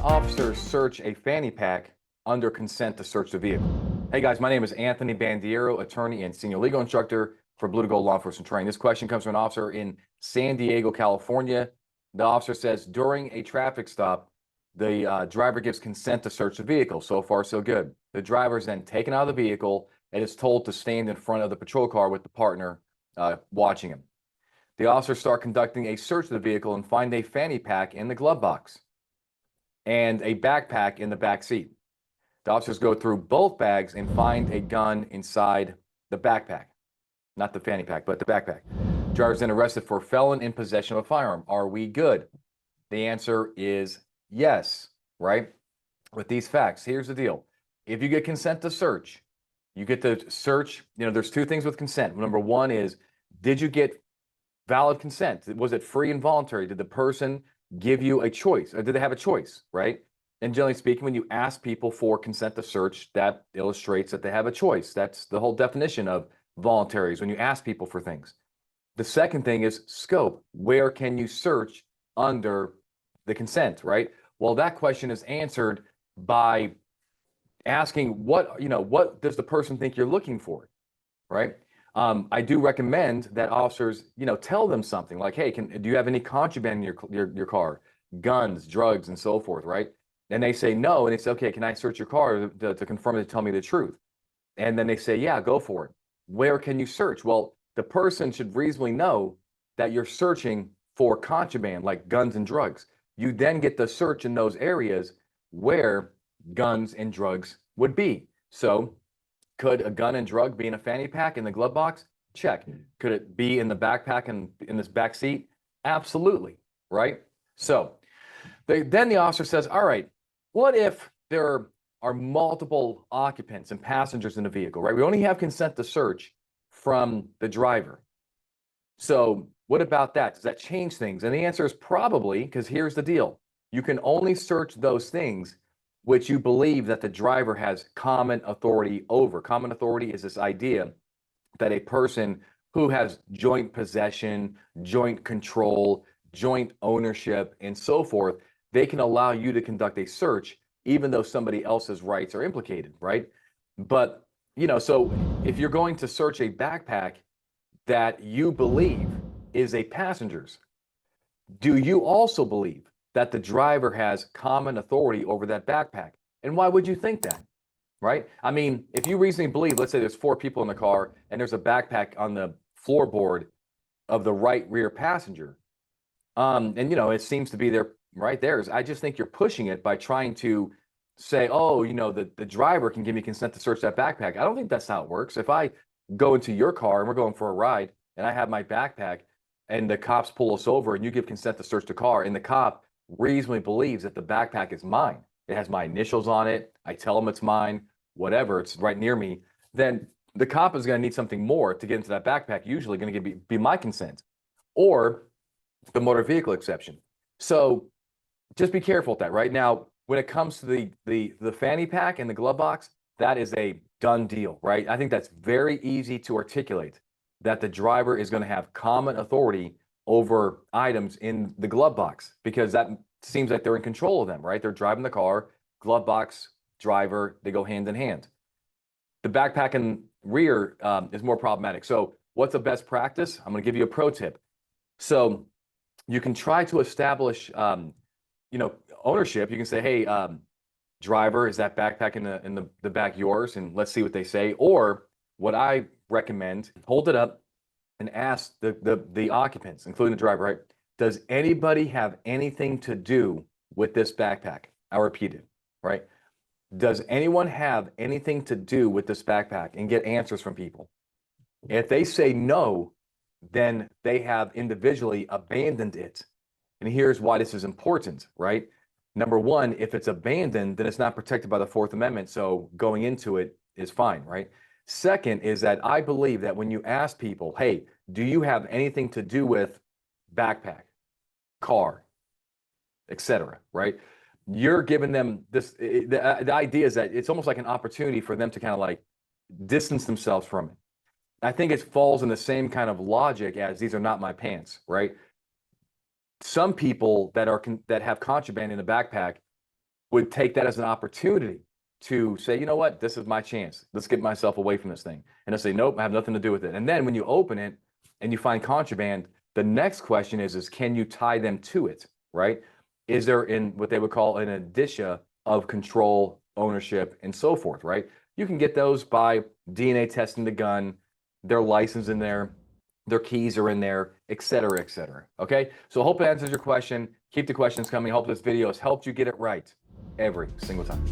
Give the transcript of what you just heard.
officers search a fanny pack under consent to search the vehicle? Hey guys, my name is Anthony Bandiero, attorney and senior legal instructor for Blue to Gold Law Enforcement Training. This question comes from an officer in San Diego, California. The officer says, during a traffic stop, the driver gives consent to search the vehicle. So far, so good. The driver is then taken out of the vehicle and is told to stand in front of the patrol car with the partner watching him. The officers start conducting a search of the vehicle and find a fanny pack in the glove box and a backpack in the back seat. The officers go through both bags and find a gun inside the backpack. Not the fanny pack, but the backpack. Driver's then arrested for felon in possession of a firearm. Are we good? The answer is yes, right? With these facts, here's the deal. If you get consent to search, you get to search, there's two things with consent. Number one is, did you get valid consent? Was it free and voluntary? Did the person give you a choice, or did they have a choice, right? And generally speaking, when you ask people for consent to search, that illustrates that they have a choice. That's the whole definition of voluntary, is when you ask people for things. The second thing is scope. Where can you search under the consent, right? Well, that question is answered by asking what does the person think you're looking for, right? I do recommend that officers, tell them something like, hey, do you have any contraband in your car, guns, drugs, and so forth, right? And they say no, and it's okay. Can I search your car to confirm it, to tell me the truth? And then they say, yeah, go for it. Where can you search? Well, the person should reasonably know that you're searching for contraband, like guns and drugs. You then get to search in those areas where guns and drugs would be. So could a gun and drug be in a fanny pack in the glove box? Check. Could it be in the backpack and in this back seat? Absolutely, right? So then the officer says, all right, what if there are multiple occupants and passengers in the vehicle, right? We only have consent to search from the driver. So what about that? Does that change things? And the answer is probably, because here's the deal. You can only search those things which you believe that the driver has common authority over. Common authority is this idea that a person who has joint possession, joint control, joint ownership, and so forth, they can allow you to conduct a search even though somebody else's rights are implicated, right? But, so if you're going to search a backpack that you believe is a passenger's, do you also believe that the driver has common authority over that backpack? And why would you think that, right? I mean, if you reasonably believe, let's say there's 4 people in the car and there's a backpack on the floorboard of the right rear passenger, and it seems to be there right there. I just think you're pushing it by trying to say, oh, the driver can give me consent to search that backpack. I don't think that's how it works. If I go into your car and we're going for a ride and I have my backpack and the cops pull us over and you give consent to search the car and the cop reasonably believes that the backpack is mine, it has my initials on it, I tell him it's mine, whatever, it's right near me, then the cop is going to need something more to get into that backpack, usually going to be my consent or the motor vehicle exception. So just be careful with that. Right now, when it comes to the fanny pack and the glove box, that is a done deal, right? I think that's very easy to articulate, that the driver is going to have common authority over items in the glove box, because that seems like they're in control of them, right? They're driving the car, glove box, driver, they go hand in hand. The backpack and rear is more problematic. So what's the best practice? I'm going to give you a pro tip. So you can try to establish, ownership. You can say, hey, driver, is that backpack in the back yours? And let's see what they say. Or what I recommend, hold it up and ask the occupants, including the driver, right? Does anybody have anything to do with this backpack? I repeat it, right? Does anyone have anything to do with this backpack? And get answers from people. If they say no, then they have individually abandoned it. And here's why this is important, right? Number one, if it's abandoned, then it's not protected by the Fourth Amendment. So going into it is fine, right? Second is that I believe that when you ask people, hey, do you have anything to do with backpack, car, etc., right? You're giving them this, the idea is that it's almost like an opportunity for them to kind of like distance themselves from it. I think it falls in the same kind of logic as these are not my pants, right? Some people that have contraband in a backpack would take that as an opportunity to say, you know what, this is my chance. Let's get myself away from this thing. And they'll say, nope, I have nothing to do with it. And then when you open it and you find contraband, the next question is can you tie them to it, right? Is there in what they would call an indicia of control, ownership, and so forth, right? You can get those by DNA testing the gun, their license in there, their keys are in there, et cetera, et cetera. Okay, so I hope it answers your question. Keep the questions coming. I hope this video has helped you get it right every single time.